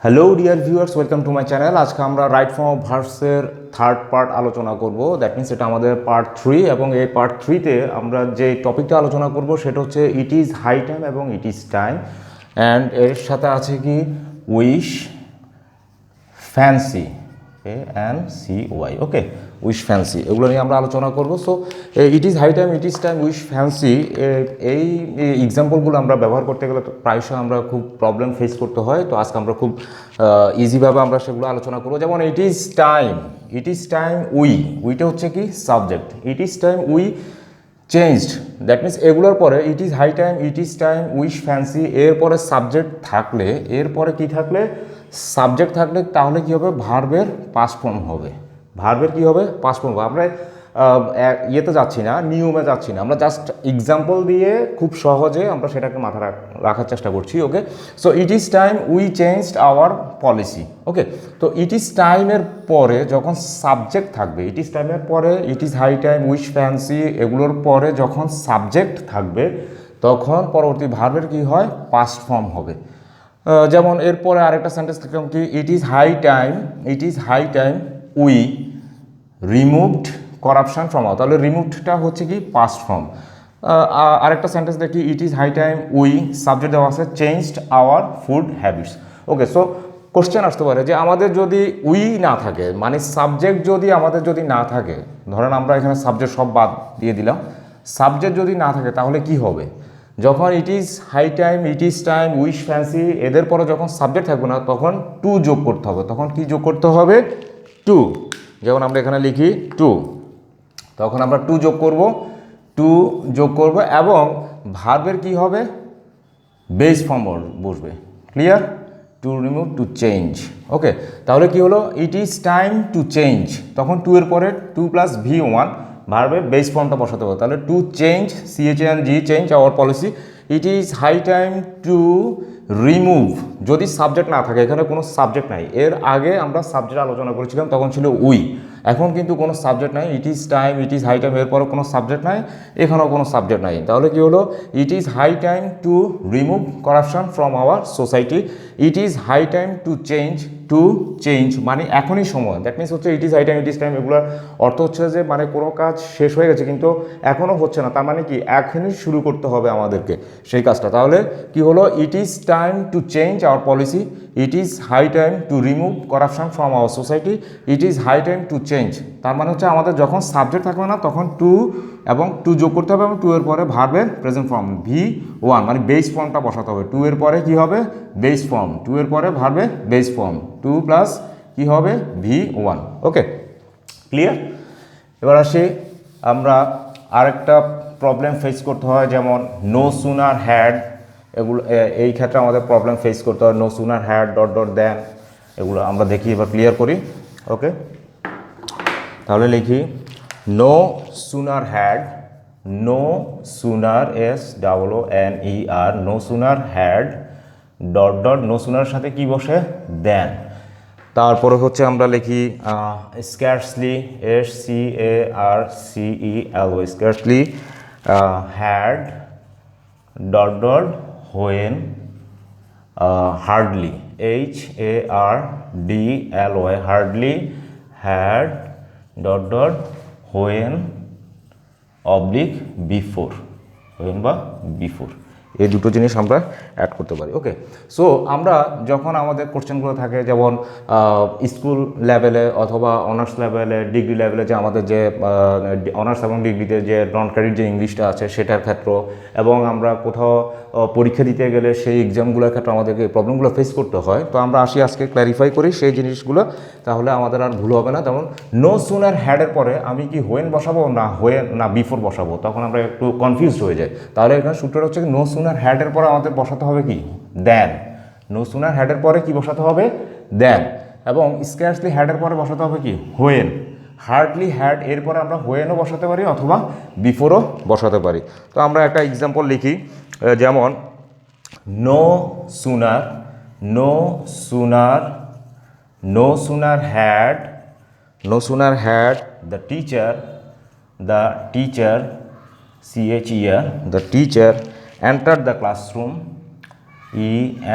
Hello dear viewers, welcome to my channel. আজকে আমরা right form of ভার্বসের third part আলোচনা করব। দ্যাট মিনস এটা আমাদের পার্ট 3 এবং এই পার্ট 3তে আমরা যে টপিকটা আলোচনা করব সেটা হচ্ছে ইট ইজ হাই টাইম এবং ইট ইজ টাইম, অ্যান্ড এর সাথে আছে কি wish, fancy, ANCY, okay, wish fancy, এগুলো নিয়ে আমরা আলোচনা করব। So it is high time, it is time, wish fancy, এই এক্সাম্পলগুলো আমরা ব্যবহার করতে গেলে প্রায়শই আমরা খুব প্রবলেম ফেস করতে হয়। তো আজকে আমরা খুব ইজিভাবে আমরা সেগুলো আলোচনা করবো। যেমন ইট ইজ টাইম উইটা হচ্ছে কি subject, it is time we changed, that means এগুলোর পরে it is high time, it is time, wish fancy, এরপরে সাবজেক্ট থাকলে, এরপরে কি থাকলে সাবজেক্ট থাকলে তাহলে কী হবে, ভার্বের পাস্ট ফর্ম হবে। ভার্বের কী হবে, পাস্ট ফর্ম হবে। আমরা ইয়েতে যাচ্ছি না, নিয়মে যাচ্ছি না, আমরা জাস্ট এক্সাম্পল দিয়ে খুব সহজে আমরা সেটাকে মাথায় রাখার চেষ্টা করছি। Okay, so it is time we changed our policy. Okay, তো ইট ইজ টাইমের পরে যখন সাবজেক্ট থাকবে, ইট ইজ টাইমের পরে it is high time, wish fancy, এগুলোর পরে যখন সাবজেক্ট থাকবে তখন পরবর্তী ভার্বের কি হয়, পাস্ট ফর্ম হবে। যেমন এরপরে আরেকটা সেন্টেন্স লিখলাম কি it is high time we removed corruption from our, তাহলে রিমুভডটা হচ্ছে কি পাস্ট ফর্ম। আরেকটা সেন্টেন্স দেখি it is high time we, subject দেওয়া আছে changed our food habits. Okay, so question আসতে পারে যে আমাদের যদি উই না থাকে, মানে সাবজেক্ট যদি আমাদের যদি না থাকে, ধরেন আমরা এখানে সাবজেক্ট সব বাদ দিয়ে দিলাম, সাবজেক্ট যদি না থাকে তাহলে কি হবে, যখন it is high time, it is time, wish fancy, এদের পরে যখন সাবজেক্ট থাকবে না তখন টু যোগ করতে হবে। তখন কি যোগ করতে হবে, টু। যেমন আমরা এখানে লিখি টু, তখন আমরা টু যোগ করব এবং ভার্বের কি হবে, বেস ফর্ম বসবে। Clear, to remove, to change. Okay, তাহলে কি হলো, it is time to change, তখন টু এর পরে 2 + V1 ভার্বের বেস ফর্মটা বসাতে হবে। তাহলে to change, CHANG, change our policy. It is high time to remove, যদি সাবজেক্ট না থাকে, এখানে কোনো সাবজেক্ট নাই, এর আগে আমরা সাবজেক্ট আলোচনা করেছিলাম তখন ছিল উই, এখন কিন্তু কোনো সাবজেক্ট নাই। It is time, it is high time, এরপরে কোনো সাবজেক্ট নাই, এখানেও কোনো সাবজেক্ট নাই। তাহলে কি হলো, it is high time to remove corruption from our society, it is high time to change মানে এখনই সময়। দ্যাট মিনস হচ্ছে it is high time, it is time, এগুলোর অর্থ হচ্ছে যে মানে কোনো কাজ শেষ হয়ে গেছে কিন্তু এখনও হচ্ছে না, তার মানে কি এখনই শুরু করতে হবে আমাদেরকে সেই কাজটা। তাহলে কি হলো, it is time to change our policy, it is high time to remove corruption from our society, it is high time to change. তার মানে হচ্ছে আমাদের যখন সাবজেক্ট থাকবে না তখন টু এবং টু যোগ করতে হবে এবং টু এর পরে ভার্বের প্রেজেন্ট ফর্ম V1 মানে বেস ফর্মটা বসাতে হবে। টু এর পরে কি হবে, বেস ফর্ম, টু এর পরে ভার্বের বেস ফর্ম, 2 + কি হবে V1। ওকে, ক্লিয়ার। এবার আসি, আমরা আরেকটা প্রবলেম ফেস করতে হয়, যেমন নো সুনার হ্যাড, এগুলো এই ক্ষেত্রে আমাদের প্রবলেম ফেস করতে হয়। নো সুনার হ্যাড দেন, এগুলো আমরা দেখি, এবার ক্লিয়ার করি। ওকে, তাহলে লিখি no sooner had, no sooner, SOONER, no sooner had no sooner সাথে কি বসে, দেন। তারপরে হচ্ছে আমরা লিখি scarcely, SCARCELY, scarcely had when hardly, HARDLY, hardly had when before, when বা বিফোর, এই দুটো জিনিস আমরা অ্যাড করতে পারি। ওকে, সো আমরা যখন আমাদের কোশ্চেনগুলো থাকে, যেমন স্কুল লেভেলে অথবা অনার্স লেভেলে, ডিগ্রি লেভেলে, যে আমাদের যে অনার্স এবং ডিগ্রিতে যে নন ক্রেডিট যে ইংলিশটা আছে সেটার ক্ষেত্র, এবং আমরা কোথাও পরীক্ষা দিতে গেলে সেই এক্সামগুলোর ক্ষেত্রে আমাদেরকে প্রবলেমগুলো ফেস করতে হয়। তো আমরা আসি আজকে ক্ল্যারিফাই করি সেই জিনিসগুলো, তাহলে আমাদের আর ভুল হবে না। যেমন নো সুনার হ্যাডের পরে আমি কি হোয়েন বসাবো না বিফোর বসাবো, তখন আমরা একটু কনফিউজড হয়ে যাই। তাহলে এখানে সূত্রটা হচ্ছে নো সুনার হ্যাডের পরে আমাদের বসাতে হবে কি, দেন। নো সুনার হ্যাডের পরে কি বসাতে হবে, দেন। এবং স্ক্যারসলি হ্যাডের পরে বসাতে হবে কি, হোয়েন। হার্ডলি হ্যাড, এরপরে আমরা হোয়েনও বসাতে পারি অথবা বিফোরও বসাতে পারি। তো আমরা একটা এক্সাম্পল লিখি, যেমন no sooner had the teacher CHER, the teacher entered the classroom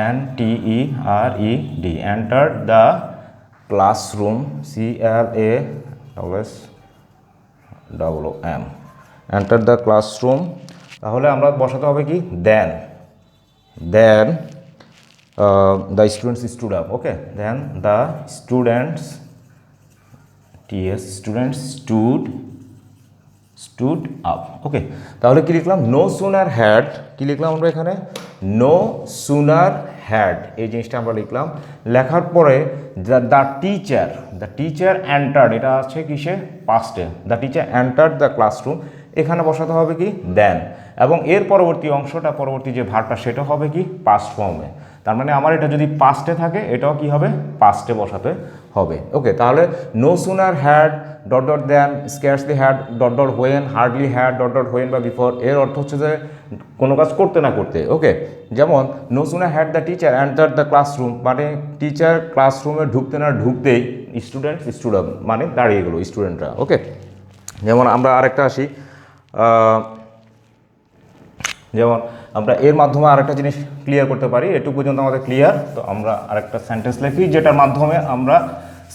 ENTERED, entered the classroom, CLASSROOM, entered the classroom। তাহলে আমরা বসাতে হবে কি then the students stood up, okay, then the students stood up, okay। তাহলে কি লিখলাম, no sooner had, কি লিখলাম আমরা এখানে, no sooner had, এই জিনিসটা আমরা লিখলাম। লেখার পরে the teacher entered, এটা আছে কিসে, পাস্টে, the teacher entered the classroom, এখানে বসাতে হবে কি then, এবং এর পরবর্তী অংশটা, পরবর্তী যে ভার্বটা সেটা হবে কি পাস্ট ফর্মে। তার মানে আমার এটা যদি পাস্টে থাকে এটাও কি হবে, পাস্টে বসাতে হবে, ওকে। তাহলে no sooner had dot dot then, scarcely had dot dot when, hardly had dot dot when বা বিফোর, এর অর্থ হচ্ছে যে কোনো কাজ করতে না করতে, ওকে। যেমন no sooner had the teacher enter the classroom, মানে টিচার ক্লাসরুমে ঢুকতে না ঢুকতেই স্টুডেন্ট স্টুড আপ, মানে দাঁড়িয়ে গেলো স্টুডেন্টরা, ওকে। যেমন আমরা আরেকটা আসি, যেমন আমরা এর মাধ্যমে আরেকটা জিনিস ক্লিয়ার করতে পারি, এটুকু পর্যন্ত আমাদের ক্লিয়ার। তো আমরা আরেকটা সেন্টেন্স লিখি যেটার মাধ্যমে আমরা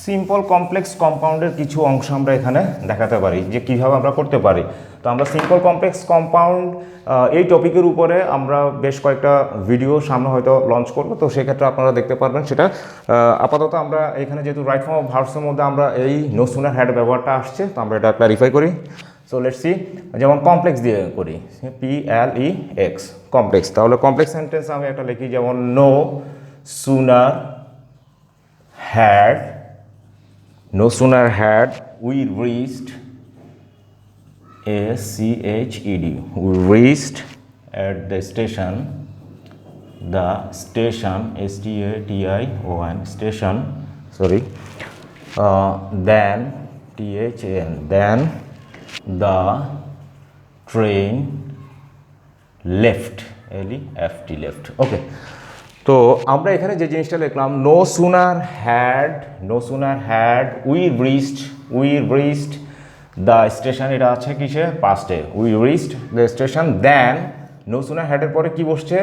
সিম্পল কমপ্লেক্স কম্পাউন্ডের কিছু অংশ আমরা এখানে দেখাতে পারি যে কীভাবে আমরা করতে পারি। তো আমরা সিম্পল কমপ্লেক্স কম্পাউন্ড এই টপিকের উপরে আমরা বেশ কয়েকটা ভিডিও সামনে হয়তো লঞ্চ করব, তো সেক্ষেত্রে আপনারা দেখতে পারবেন সেটা। আপাতত আমরা এখানে যেহেতু রাইট ফর্ম অফ ভার্বসের মধ্যে আমরা এই নো সুনার হ্যাড ব্যবহারটা আসছে, তো আমরা এটা ক্লারিফাই করি। সো লেটস সি, যেমন কমপ্লেক্স দিয়ে করি, PLEX কমপ্লেক্স। তাহলে কমপ্লেক্স সেন্টেন্স আমি একটা লিখি, যেমন no sooner had we reached, ACHED, we reached at the station, STATION, station, sorry, then THAN, then the train left, left, okay। তো আমরা এখানে যে জিনিসটা লিখলাম, no sooner had we reached the station, এটা আছে কিসে, পাস্টে, we reached the station, then no sooner হ্যাডের পরে কি বসছে,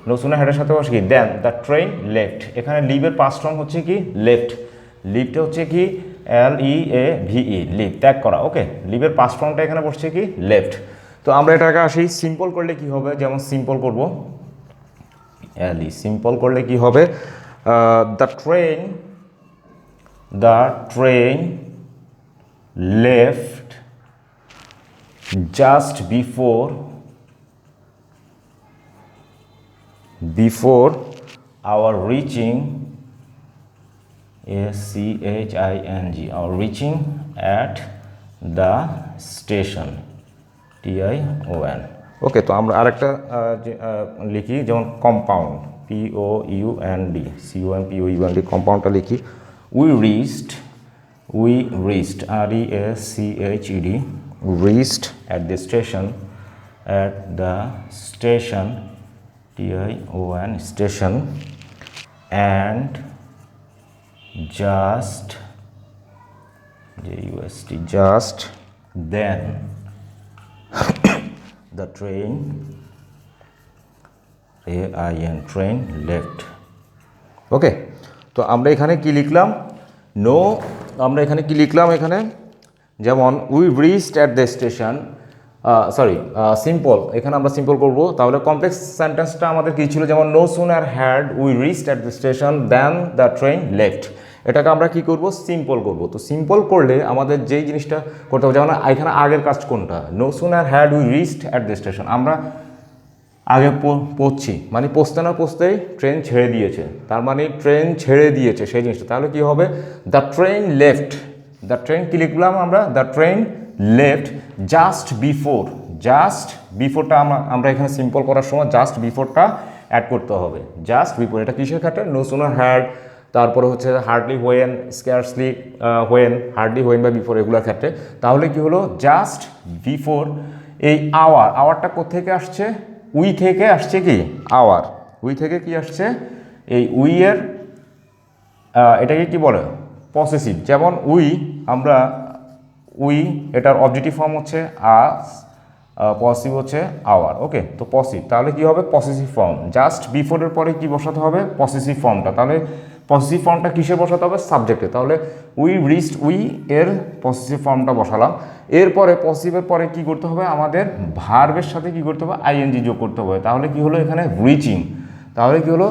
নো সুনার হ্যাডের সাথে বসে কি দেন দ্য ট্রেন লেফট, এখানে লিভের পাস্ট ফর্ম হচ্ছে কি লেফট, লিভটা হচ্ছে কি LEAVE, লিভ, ত্যাগ করা, ওকে। লিভের পাস্ট ফর্মটা এখানে বসছে কি লেফট। তো আমরা এটাকে আসি সিম্পল করলে কি হবে, যেমন সিম্পল করব, সিম্পল করলে কি হবে, the train left just before our reaching, SCHING, our reaching at the station, TION, ওকে। তো আমরা আরেকটা লিখি, যেমন কম্পাউন্ড, POUND, কম্পাউন্ডটা লিখি, we reached, REACHED, reached at the station, TION, station, and just then the train left, ওকে। তো আমরা এখানে কি লিখলাম, এখানে যেমন we reached at the station, simple, এখানে আমরা সিম্পল করব। তাহলে কমপ্লেক্স সেন্টেন্সটা আমাদের কী ছিল, যেমন no sooner had we reached at the station then the train left, এটাকে আমরা কি করব, সিম্পল করব। তো সিম্পল করলে আমাদের যেই জিনিসটা করতে হবে, যেমন এখানে আগের কাজ কোনটা, no sooner had we reached at the station, আমরা আগে পৌঁছছি, মানে পৌঁছতে না পৌঁছতেই ট্রেন ছেড়ে দিয়েছে, তার মানে ট্রেন ছেড়ে দিয়েছে সেই জিনিসটা। তাহলে কি হবে, the train left, the train কি লিখলাম আমরা, দ্য ট্রেন লেফট জাস্ট বিফোরটা আমরা এখানে সিম্পল করার সময় জাস্ট বিফোরটা অ্যাড করতে হবে, জাস্ট বিফোর। এটা কিসের ক্ষেত্রে, নো সুনার হ্যাড, তারপরে হচ্ছে hardly when, scarcely when, hardly when বা বিফোর, এগুলোর ক্ষেত্রে। তাহলে কি হলো, জাস্ট বিফোর। এই আওয়ারটা কোত্থেকে আসছে, উই থেকে আসছে কি আওয়ার, উই থেকে কি আসছে, এই উইয়ের এটাকে কি বলে, পসেসিভ। যেমন উই, এটার অবজেক্টিভ ফর্ম হচ্ছে আস, পসিভ হচ্ছে আওয়ার। ওকে, তো পসিভ তাহলে কি হবে পসেসিভ ফর্ম, জাস্ট বিফোরের পরে কি বসাতে হবে পসেসিভ ফর্মটা। তাহলে পসেসিভ ফর্মটা কিসে বসাতে হবে সাবজেক্টে, তাহলে উই রিচড উই এর পসেসিভ ফর্মটা বসালাম। এরপরে পসিভের পরে কি করতে হবে আমাদের ভার্বের সাথে কি করতে হবে আইএনজি যোগ করতে হবে। তাহলে কি হলো এখানে রিচিং, তাহলে কি হলো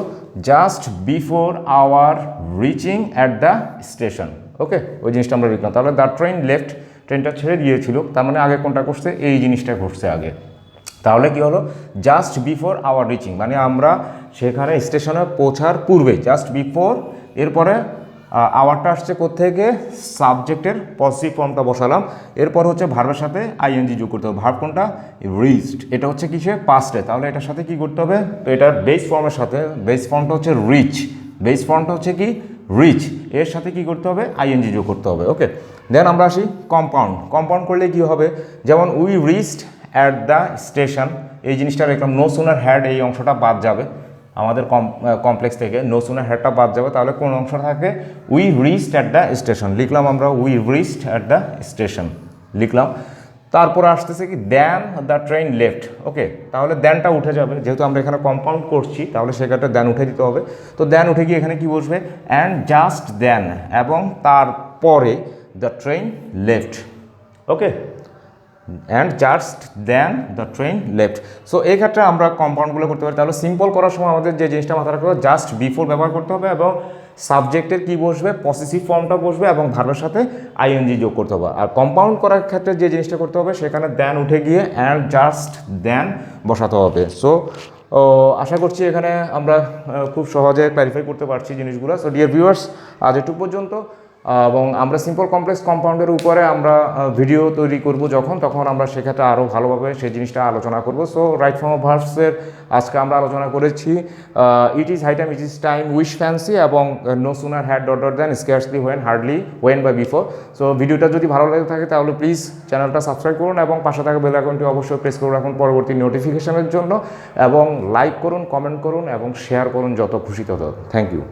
just before our reaching at the station. Okay, ওই জিনিসটা আমরা লিখলাম। তাহলে দ্য ট্রেন লেফট, ট্রেনটা ছেড়ে দিয়েছিল, তার মানে আগে কোনটা ঘটছে এই জিনিসটা ঘটছে আগে। তাহলে কি হলো জাস্ট বিফোর আওয়ার রিচিং, মানে আমরা সেখানে স্টেশনে পৌঁছার পূর্বে জাস্ট বিফোর, এরপরে আওয়ারটা আসছে কোত্থেকে সাবজেক্টের পসিটিভ ফর্মটা বসালাম। এরপর হচ্ছে ভার্বের সাথে আইএনজি যোগ করতে হবে। ভার্ব কোনটা রিচড, এটা হচ্ছে কিসে পাস্টে, তাহলে এটার সাথে কি করতে হবে তো এটার বেস ফর্মের সাথে, বেস ফর্মটা হচ্ছে রিচ, বেস ফর্মটা হচ্ছে কি রিচ, এর সাথে কি করতে হবে আইএনজি যোগ করতে হবে। ওকে, দেন আমরা আসি কম্পাউন্ড। কম্পাউন্ড করলে কি হবে যেমন we reached at the station, এই জিনিসটা দেখলাম নো সুনার হ্যাড, এই অংশটা বাদ যাবে আমাদের কমপ্লেক্স থেকে, নো সুনার হ্যাডটা বাদ যাবে। তাহলে কোন অংশ থাকে we reached at the station লিখলাম আমরা, we reached at the station লিখলাম। তারপর আসতেছে কি দেন দ্য ট্রেন লেফট। ওকে, তাহলে দেনটা উঠে যাবে, যেহেতু আমরা এখানে কম্পাউন্ড করছি তাহলে সেক্ষেত্রে দেন উঠে দিতে হবে। তো দেন উঠে গিয়ে এখানে কি বসবে অ্যান্ড জাস্ট দেন, এবং তারপরে the train left. Okay, and just then the train left. So এই ক্ষেত্রে আমরা কম্পাউন্ডগুলো করতে পারি। তাহলে সিম্পল করার সময় আমাদের যে জিনিসটা মাথায় রাখতে হবে জাস্ট বিফোর ব্যবহার করতে হবে, এবং সাবজেক্টের কি বসবে পসেসিভ ফর্মটা বসবে, এবং ভার্বের সাথে আইএনজি যোগ করতে হবে। আর কম্পাউন্ড করার ক্ষেত্রে যে জিনিসটা করতে হবে সেখানে দেন উঠে গিয়ে অ্যান্ড জাস্ট দেন বসাতে হবে। সো আশা করছি এখানে আমরা খুব সহজে ক্ল্যারিফাই করতে পারছি জিনিসগুলো। সো ডিয়ার ভিউয়ার্স, আজ এটুকু পর্যন্ত, এবং আমরা সিম্পল কমপ্লেক্স কম্পাউন্ডের উপরে আমরা ভিডিও তৈরি করব তখন আমরা সেক্ষেত্রে আরও ভালোভাবে সেই জিনিসটা আলোচনা করব। সো রাইট ফর্ম অফ ভার্বসের আজকে আমরা আলোচনা করেছি it is high time, it is time, wish fancy, এবং no sooner had dot dot then, scarcely when, hardly, when বা বিফোর। সো ভিডিওটা যদি ভালো লাগে থাকে তাহলে প্লিজ চ্যানেলটা সাবস্ক্রাইব করুন, এবং পাশে থাকা বেল আইকনটি অবশ্যই প্রেস করে রাখুন পরবর্তী নোটিফিকেশনের জন্য, এবং লাইক করুন, কমেন্ট করুন, এবং শেয়ার করুন যত খুশি তত। Thank you.